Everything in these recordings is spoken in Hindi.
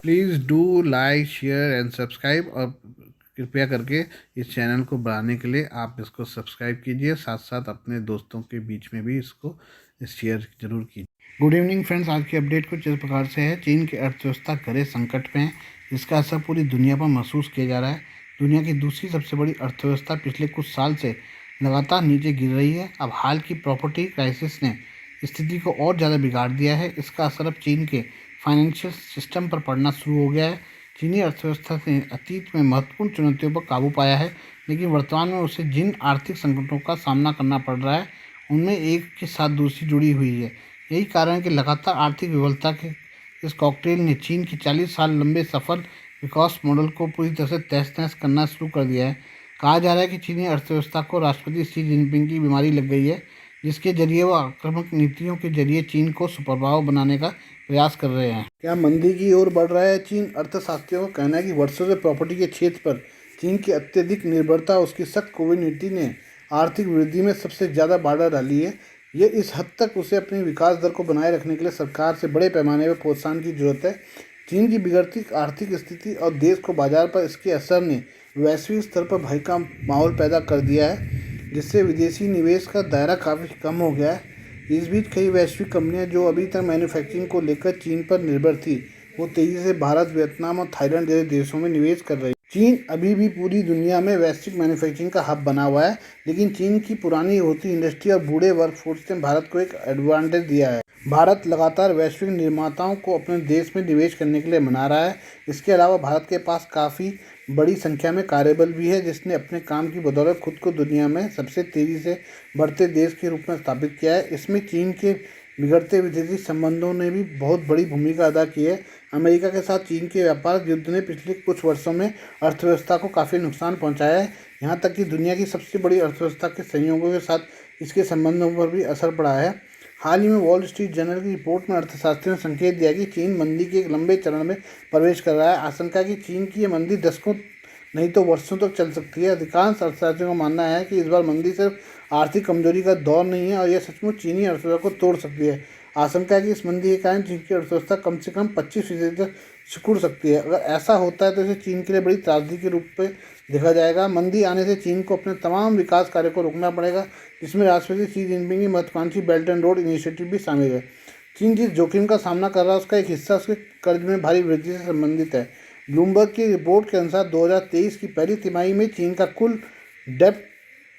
Please do like share and subscribe, और कृपया करके इस चैनल को बढ़ाने के लिए आप इसको सब्सक्राइब कीजिए, साथ साथ अपने दोस्तों के बीच में भी इसको शेयर जरूर कीजिए। गुड इवनिंग फ्रेंड्स, आज की अपडेट कुछ इस प्रकार से है। चीन की अर्थव्यवस्था गहरे संकट में है। इसका असर पूरी दुनिया पर महसूस किया जा रहा है। दुनिया की दूसरी सबसे बड़ी अर्थव्यवस्था पिछले कुछ साल से लगातार नीचे गिर रही है। अब हाल की प्रॉपर्टी क्राइसिस ने स्थिति को और ज़्यादा बिगाड़ दिया है। इसका असर अब चीन के फाइनेंशियल सिस्टम पर पड़ना शुरू हो गया है। चीनी अर्थव्यवस्था ने अतीत में महत्वपूर्ण चुनौतियों पर काबू पाया है, लेकिन वर्तमान में उसे जिन आर्थिक संकटों का सामना करना पड़ रहा है, उनमें एक के साथ दूसरी जुड़ी हुई है। यही कारण है कि लगातार आर्थिक विफलता के इस कॉकटेल ने चीन की 40 साल लंबे सफल विकास मॉडल को पूरी तरह से तहस-नहस करना शुरू कर दिया है। कहा जा रहा है कि चीनी अर्थव्यवस्था को राष्ट्रपति शी जिनपिंग की बीमारी लग गई है, जिसके जरिए वो आक्रामक नीतियों के जरिए चीन को सुपरपावर बनाने का प्रयास कर रहे हैं। क्या मंदी की ओर बढ़ रहा है चीन? अर्थशास्त्रियों का कहना है कि वर्षों से प्रॉपर्टी के क्षेत्र पर चीन की अत्यधिक निर्भरता, उसकी सख्त कोविड नीति ने आर्थिक वृद्धि में सबसे ज़्यादा बाधा डाली है। ये इस हद तक उसे अपनी विकास दर को बनाए रखने के लिए सरकार से बड़े पैमाने पर प्रोत्साहन की जरूरत है। चीन की बिगड़ती आर्थिक स्थिति और देश को बाजार पर इसके असर ने वैश्विक स्तर पर भय का माहौल पैदा कर दिया है, जिससे विदेशी निवेश का दायरा काफ़ी कम हो गया है। इस बीच कई वैश्विक कंपनियां जो अभी तक मैन्युफैक्चरिंग को लेकर चीन पर निर्भर थी, वो तेज़ी से भारत, वियतनाम और थाईलैंड जैसे देशों में निवेश कर रही। चीन अभी भी पूरी दुनिया में वैश्विक मैन्युफैक्चरिंग का हब बना हुआ है, लेकिन चीन की पुरानी होती इंडस्ट्री और बूढ़े वर्कफोर्स ने भारत को एक एडवांटेज दिया है। भारत लगातार वैश्विक निर्माताओं को अपने देश में निवेश करने के लिए मना रहा है। इसके अलावा भारत के पास काफ़ी बड़ी संख्या में कार्यबल भी है, जिसने अपने काम की बदौलत खुद को दुनिया में सबसे तेज़ी से बढ़ते देश के रूप में स्थापित किया है। इसमें चीन के बिगड़ते विदेशी संबंधों ने भी बहुत बड़ी भूमिका अदा की है। अमेरिका के साथ चीन के व्यापार युद्ध ने पिछले कुछ वर्षों में अर्थव्यवस्था को काफ़ी नुकसान पहुंचाया है। यहाँ तक कि दुनिया की सबसे बड़ी अर्थव्यवस्था के संयोगों के साथ इसके संबंधों पर भी असर पड़ा है। हाल ही में वॉल स्ट्रीट जर्नल की रिपोर्ट में अर्थशास्त्रियों ने संकेत दिया कि चीन मंदी के एक लंबे चरण में प्रवेश कर रहा है। आशंका की चीन की ये मंदी दशकों नहीं तो वर्षों तक चल सकती है। अधिकांश अर्थशास्त्रियों का मानना है कि इस बार मंदी सिर्फ आर्थिक कमजोरी का दौर नहीं है, और यह सचमुच चीनी अर्थव्यवस्था को तोड़ सकती है। आशंका है कि इस मंदी के कारण चीन की अर्थव्यवस्था कम से कम 25% तक सिकुड़ सकती है। अगर ऐसा होता है तो इसे चीन के लिए बड़ी त्रासदी के रूप में देखा जाएगा। मंदी आने से चीन को अपने तमाम विकास कार्यों को रोकना पड़ेगा, जिसमें राष्ट्रपति शी जिनपिंग की महत्वाकांक्षी बेल्ट एंड रोड इनिशिएटिव भी शामिल है। चीन जिस जोखिम का सामना कर रहा है, उसका एक हिस्सा उसके कर्ज में भारी वृद्धि से संबंधित है। ब्लूमबर्ग की रिपोर्ट के अनुसार 2023 की पहली तिमाही में चीन का कुल डेब्ट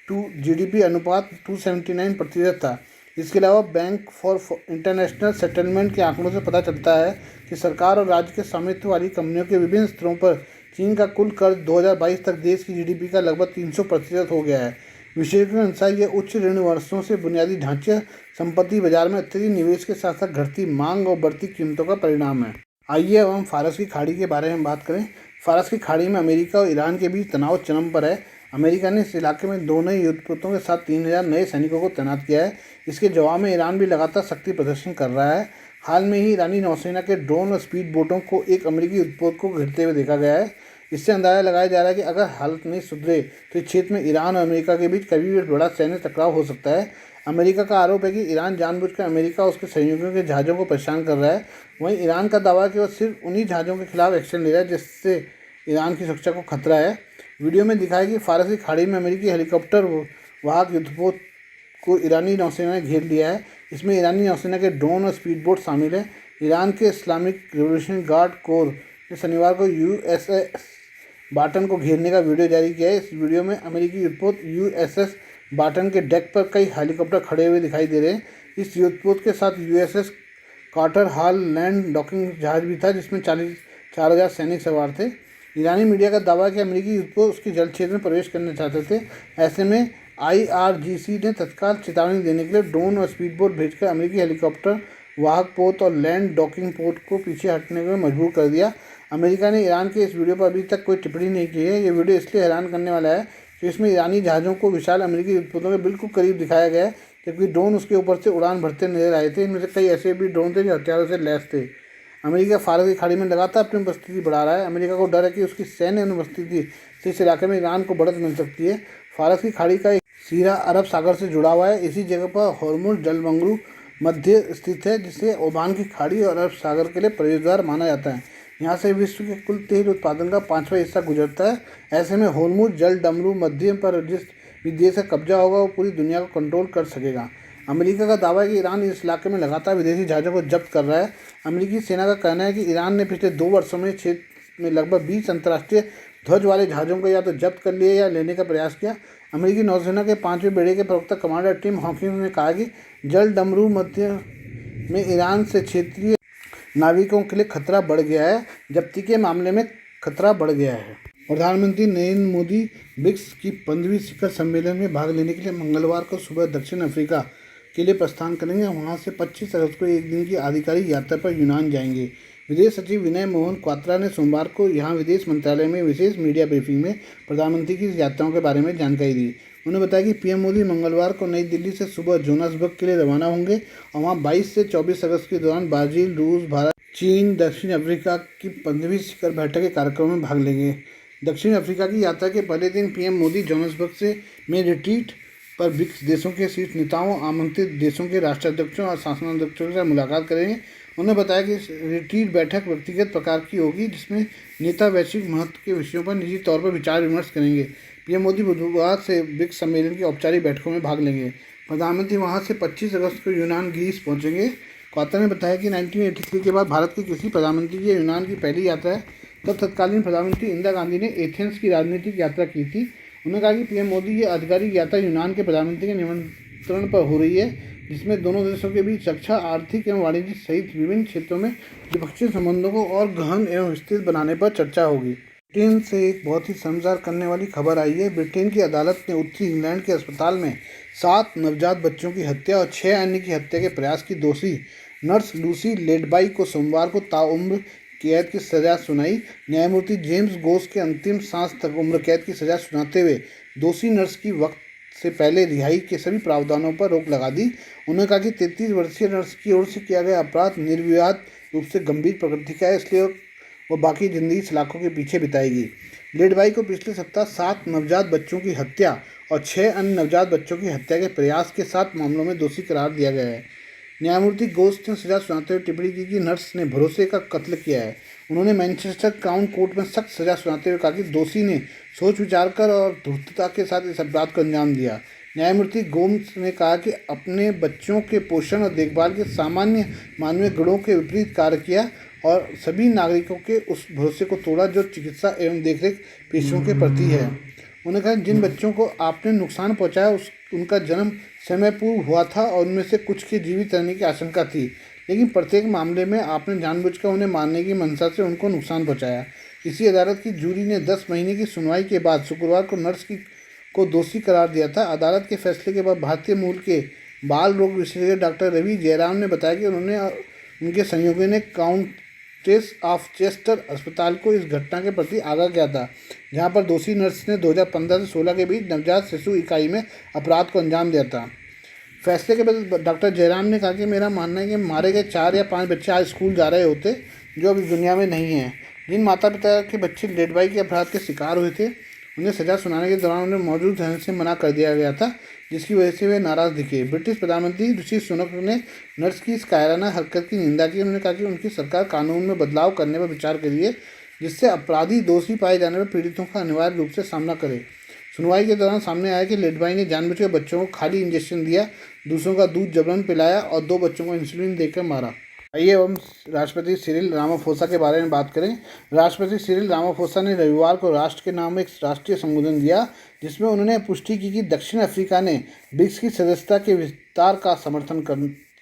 टू जीडीपी अनुपात 279% था। इसके अलावा बैंक फॉर इंटरनेशनल सेटलमेंट के आंकड़ों से पता चलता है कि सरकार और राज्य के स्वामित्व वाली कंपनियों के विभिन्न स्तरों पर चीन का कुल कर्ज 2022 तक देश की जीडीपी का लगभग 300% हो गया है। विशेषज्ञों के अनुसार ये उच्च ऋण वर्षों से बुनियादी ढांचे, संपत्ति बाजार में अत्यधिक निवेश के साथ साथ घटती मांग और बढ़ती कीमतों का परिणाम है। आइए अब हम फारस की खाड़ी के बारे में बात करें। फारस की खाड़ी में अमेरिका और ईरान के बीच तनाव चरम पर है। अमेरिका ने इस इलाके में 2 नए युद्धपोतों के साथ 3000 नए सैनिकों को तैनात किया है। इसके जवाब में ईरान भी लगातार शक्ति प्रदर्शन कर रहा है। हाल में ही ईरानी नौसेना के ड्रोन और स्पीड बोटों को एक अमेरिकी युद्धपोत को घिरते हुए देखा गया है। इससे अंदाजा लगाया जा रहा है कि अगर हालत नहीं सुधरे तो इस क्षेत्र में ईरान और अमेरिका के बीच कभी भी बड़ा सैन्य टकराव हो सकता है। अमेरिका का आरोप है कि ईरान जानबूझकर अमेरिका और उसके सहयोगियों के जहाज़ों को परेशान कर रहा है। वहीं ईरान का दावा है कि वह सिर्फ उन्हीं जहाज़ों के खिलाफ एक्शन ले रहा है जिससे ईरान की सुरक्षा को खतरा है। वीडियो में दिखाया कि फारस की खाड़ी में अमेरिकी हेलीकॉप्टर वाहक युद्धपोत को ईरानी नौसेना ने घेर लिया है। इसमें ईरानी नौसेना के ड्रोन और स्पीड बोट शामिल है। ईरान के इस्लामिक रिवोल्यूशनरी गार्ड कोर ने शनिवार को यूएसएस बाटन को घेरने का वीडियो जारी किया है। इस वीडियो में अमेरिकी युद्धपोत यूएसएस बाटन के डेक पर कई हेलीकॉप्टर खड़े हुए दिखाई दे रहे हैं। इस युद्धपोत के साथ यूएसएस कार्टर हाल लैंड डॉकिंग जहाज भी था, जिसमें 4,000 सैनिक सवार थे। ईरानी मीडिया का दावा है कि अमेरिकी युद्धपोत उसके जल क्षेत्र में प्रवेश करना चाहते थे। ऐसे में आईआरजीसी ने तत्काल चेतावनी देने के लिए ड्रोन और स्पीड बोट भेजकर अमेरिकी हेलीकॉप्टर वाहक पोत और लैंड डॉकिंग पोत को पीछे हटने में मजबूर कर दिया। अमेरिका ने ईरान के इस वीडियो पर अभी तक कोई टिप्पणी नहीं की है। ये वीडियो इसलिए हैरान करने वाला है कि इसमें ईरानी जहाज़ों को विशाल अमेरिकी युद्धपोतों के बिल्कुल करीब दिखाया गया है, जबकि ड्रोन उसके ऊपर से उड़ान भरते नजर आए थे। इनमें से कई ऐसे भी ड्रोन थे जो हथियारों से लैस थे। अमेरिका फारस की खाड़ी में लगातार अपनी उपस्थिति बढ़ा रहा है। अमेरिका को डर है कि उसकी सैन्य अनुपस्थिति से इस इलाके में ईरान को बढ़त मिल सकती है। फारस की खाड़ी का एक सिरा अरब सागर से जुड़ा हुआ है। इसी जगह पर हॉर्मुज जलमंग्रू मध्य स्थित है, जिसे ओमान की खाड़ी और अरब सागर के लिए प्रवेश द्वार माना जाता है। यहाँ से विश्व के कुल तेल उत्पादन का 5वां हिस्सा गुजरता है। ऐसे में होर्मुज जल डमरू मध्य पर जिस भी देश का कब्जा होगा वो पूरी दुनिया को कंट्रोल कर सकेगा। अमेरिका का दावा है कि ईरान इस इलाके में लगातार विदेशी जहाज़ों को जब्त कर रहा है। अमेरिकी सेना का कहना है कि ईरान ने पिछले 2 वर्षों में क्षेत्र में लगभग 20 अंतर्राष्ट्रीय ध्वज वाले जहाज़ों को या तो जब्त कर लिए या लेने का प्रयास किया। अमेरिकी नौसेना के 5वें बेड़े के प्रवक्ता कमांडर टिम हॉकिंस ने कहा कि जल डमरू मध्य में ईरान से क्षेत्रीय नाविकों के लिए खतरा बढ़ गया है, जब्ती के मामले में खतरा बढ़ गया है। प्रधानमंत्री नरेंद्र मोदी ब्रिक्स की 15वीं शिखर सम्मेलन में भाग लेने के लिए मंगलवार को सुबह दक्षिण अफ्रीका के लिए प्रस्थान करेंगे। वहां से 25 अगस्त को एक दिन की आधिकारिक यात्रा पर यूनान जाएंगे। विदेश सचिव विनय मोहन क्वात्रा ने सोमवार को यहां विदेश मंत्रालय में विशेष मीडिया ब्रीफिंग में प्रधानमंत्री की इस यात्राओं के बारे में जानकारी दी। उन्होंने बताया कि पीएम मोदी मंगलवार को नई दिल्ली से सुबह जोहान्सबर्ग के लिए रवाना होंगे और वहां 22 से 24 अगस्त के दौरान ब्राज़ील, रूस, भारत, चीन, दक्षिण अफ्रीका की 15वीं शिखर बैठक के कार्यक्रम में भाग लेंगे। दक्षिण अफ्रीका की यात्रा के पहले दिन पीएम मोदी जोहान्सबर्ग में रिट्रीट पर ब्रिक्स देशों के शीर्ष नेताओं, आमंत्रित देशों के राष्ट्राध्यक्षों और शासनाध्यक्षों के साथ मुलाकात करेंगे। उन्होंने बताया कि रिट्रीट बैठक व्यक्तिगत प्रकार की होगी, जिसमें नेता वैश्विक महत्व के विषयों पर निजी तौर पर विचार विमर्श करेंगे। पीएम मोदी बुधवार से ब्रिक्स सम्मेलन की औपचारिक बैठकों में भाग लेंगे। प्रधानमंत्री वहां से 25 अगस्त को यूनान ग्रीस पहुंचेंगे। क्वात्रा ने बताया कि 1983 के बाद भारत के किसी प्रधानमंत्री की यूनान की पहली यात्रा है। तब तत्कालीन प्रधानमंत्री इंदिरा गांधी ने एथेंस की राजनीतिक यात्रा की थी। उन्होंने कहा कि पीएम मोदी की आधिकारिक यात्रा यूनान के प्रधानमंत्री के निमंत्रण पर हो रही है, जिसमें दोनों देशों के बीच रक्षा, आर्थिक एवं वाणिज्य सहित विभिन्न क्षेत्रों में द्विपक्षीय संबंधों को और गहन एवं विस्तृत बनाने पर चर्चा होगी। ब्रिटेन से एक बहुत ही शर्मसार करने वाली खबर आई है। ब्रिटेन की अदालत ने उत्तरी इंग्लैंड के अस्पताल में 7 नवजात बच्चों की हत्या और 6 अन्य की हत्या के प्रयास की दोषी नर्स लूसी लेडबाई को सोमवार को ताउम्र कैद की सजा सुनाई। न्यायमूर्ति जेम्स गोस के अंतिम सांस तक उम्र कैद की सजा सुनाते हुए दोषी नर्स की वक्त से पहले रिहाई के सभी प्रावधानों पर रोक लगा दी। उन्होंने कहा कि 33 वर्षीय नर्स की ओर से किया गया अपराध निर्विवाद रूप से गंभीर प्रकृति का है, इसलिए वह बाकी जिंदगी सलाखों के पीछे बिताएगी। लेडबाई को पिछले सप्ताह 7 नवजात बच्चों की हत्या और 6 अन्य नवजात बच्चों की हत्या के प्रयास के 7 मामलों में दोषी करार दिया गया है। न्यायमूर्ति गोस्ट ने सजा सुनाते हुए टिप्पणी की कि नर्स ने भरोसे का कत्ल किया है। उन्होंने मैनचेस्टर क्राउन कोर्ट में सख्त सजा सुनाते हुए कहा कि दोषी ने सोच विचार कर और धूर्तता के साथ इस अपराध को अंजाम दिया। न्यायमूर्ति गोम्स ने कहा कि अपने बच्चों के पोषण और देखभाल के सामान्य मानवीय गुणों के विपरीत कार्य किया और सभी नागरिकों के उस भरोसे को तोड़ा जो चिकित्सा एवं देखरेख पेशों के प्रति है। उन्होंने कहा जिन बच्चों को आपने नुकसान पहुंचाया उनका जन्म समय पूर्व हुआ था और उनमें से कुछ के जीवित रहने की आशंका थी, लेकिन प्रत्येक मामले में आपने जानबूझकर उन्हें मारने की मंशा से उनको नुकसान पहुंचाया। इसी अदालत की जूरी ने 10 महीने की सुनवाई के बाद शुक्रवार को नर्स को दोषी करार दिया था। अदालत के फैसले के बाद भारतीय मूल के बाल रोग विशेषज्ञ डॉक्टर रवि जयराम ने बताया कि उनके सहयोगी ने काउंटेस ऑफ चेस्टर अस्पताल को इस घटना के प्रति आगाह किया था, जहां पर दोषी नर्स ने 2015 से 16 के बीच नवजात शिशु इकाई में अपराध को अंजाम दिया था। फैसले के बाद डॉक्टर जयराम ने कहा कि मेरा मानना है कि मारे गए 4 या 5 बच्चे आज स्कूल जा रहे होते जो अभी दुनिया में नहीं हैं। जिन माता पिता के बच्चे लेडबाई के अपराध के शिकार हुए थे उन्हें सजा सुनाने के दौरान उन्हें मौजूद रहने से मना कर दिया गया था, जिसकी वजह से वे नाराज दिखे। ब्रिटिश प्रधानमंत्री ऋषि सुनक ने नर्स की इस कायराना हरकत की निंदा की। उन्होंने कहा कि उनकी सरकार कानून में बदलाव करने पर विचार कर रही है, जिससे अपराधी दोषी पाए जाने पर पीड़ितों का अनिवार्य रूप से सामना करे। सुनवाई के दौरान सामने आया कि लेडबाई ने जानबूझकर बच्चों को खाली इंजेक्शन दिया, दूसरों का दूध जबरन पिलाया और 2 बच्चों को इंसुलिन देकर मारा। आइए हम राष्ट्रपति सिरिल रामाफोसा के बारे में बात करें। राष्ट्रपति सिरिल रामाफोसा ने रविवार को राष्ट्र के नाम एक राष्ट्रीय संबोधन दिया, जिसमें उन्होंने पुष्टि की कि दक्षिण अफ्रीका ने ब्रिक्स की सदस्यता के विस्तार का समर्थन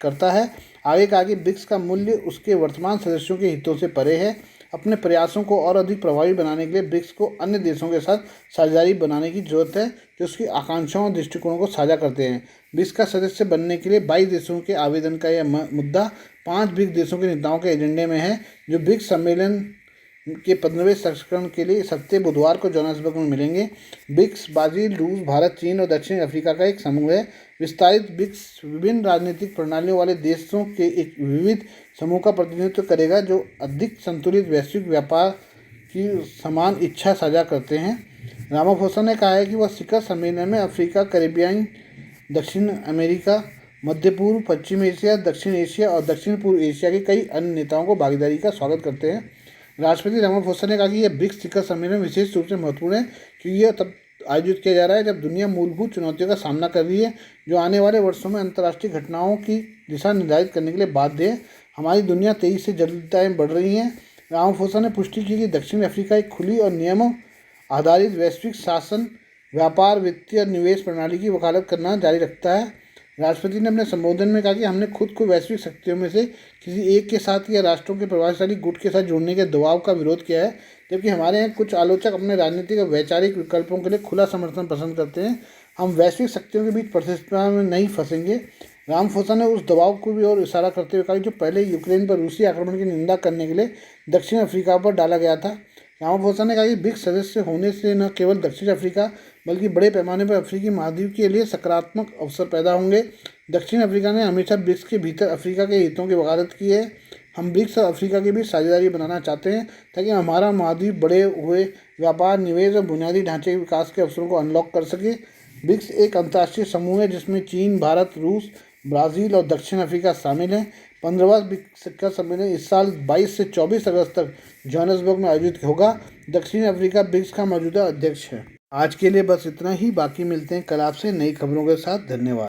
करता है। आगे कहा कि ब्रिक्स का मूल्य उसके वर्तमान सदस्यों के हितों से परे है। अपने प्रयासों को और अधिक प्रभावी बनाने के लिए ब्रिक्स को अन्य देशों के साथ साझेदारी बनाने की जरूरत है जो उसकी आकांक्षाओं और दृष्टिकोणों को साझा करते हैं। ब्रिक्स का सदस्य बनने के लिए 22 देशों के आवेदन का यह मुद्दा 5 ब्रिक्स देशों के नेताओं के एजेंडे में है, जो ब्रिक्स सम्मेलन के 15वें संस्करण के लिए इस हफ्ते बुधवार को जोहान्सबर्ग में मिलेंगे। ब्रिक्स ब्राज़ील, रूस, भारत, चीन और दक्षिण अफ्रीका का एक समूह है। विस्तारित ब्रिक्स विभिन्न राजनीतिक प्रणालियों वाले देशों के एक विविध समूह का प्रतिनिधित्व करेगा, जो अधिक संतुलित वैश्विक व्यापार की समान इच्छा साझा करते हैं। रामाफोसा ने कहा है कि वह शिखर सम्मेलन में अफ्रीका, कैरिबियन, दक्षिण अमेरिका, मध्य पूर्व, पश्चिम एशिया, दक्षिण एशिया और दक्षिण पूर्व एशिया के कई अन्य नेताओं को भागीदारी का स्वागत करते हैं। राष्ट्रपति रामाफोसा ने कहा कि यह ब्रिक्स शिखर सम्मेलन विशेष रूप से महत्वपूर्ण है क्योंकि यह तब आयोजित किया जा रहा है जब दुनिया मूलभूत चुनौतियों का सामना कर रही है जो आने वाले वर्षों में अंतर्राष्ट्रीय घटनाओं की दिशा निर्धारित करने के लिए बाध्य है। हमारी दुनिया तेजी से जटिलताएं बढ़ रही हैं। रामाफोसा ने पुष्टि की कि दक्षिण अफ्रीका एक खुली और नियमों आधारित वैश्विक शासन, व्यापार, वित्तीय और निवेश प्रणाली की वकालत करना जारी रखता है। राष्ट्रपति ने अपने संबोधन में कहा कि हमने खुद को वैश्विक शक्तियों में से किसी एक के साथ या राष्ट्रों के प्रभावशाली गुट के साथ जोड़ने के दबाव का विरोध किया है, जबकि हमारे यहाँ कुछ आलोचक अपने राजनीतिक और वैचारिक विकल्पों के लिए खुला समर्थन पसंद करते हैं। हम वैश्विक शक्तियों के बीच प्रतिस्पर्धा में नहीं फंसेंगे। रामाफोसा ने उस दबाव को भी और इशारा करते हुए कहा जो पहले यूक्रेन पर रूसी आक्रमण की निंदा करने के लिए दक्षिण अफ्रीका पर डाला गया था। रामाफोसा ने कहा कि ब्रिक्स सदस्य होने से न केवल दक्षिण अफ्रीका बल्कि बड़े पैमाने पर अफ्रीकी महाद्वीप के लिए सकारात्मक अवसर पैदा होंगे। दक्षिण अफ्रीका ने हमेशा ब्रिक्स के भीतर अफ्रीका के हितों की वकालत की है। हम ब्रिक्स और अफ्रीका के बीच साझेदारी बनाना चाहते हैं ताकि हमारा महाद्वीप बड़े हुए व्यापार, निवेश और बुनियादी ढांचे के विकास के अवसरों को अनलॉक कर सके। ब्रिक्स एक अंतर्राष्ट्रीय समूह है जिसमें चीन, भारत, रूस, ब्राज़ील और दक्षिण अफ्रीका शामिल हैं। 15वां ब्रिक्स शिखर सम्मेलन इस साल 22 से 24 अगस्त तक जोहान्सबर्ग में आयोजित होगा। दक्षिण अफ्रीका ब्रिक्स का मौजूदा अध्यक्ष है। आज के लिए बस इतना ही। बाकी मिलते हैं कल आपसे नई खबरों के साथ। धन्यवाद।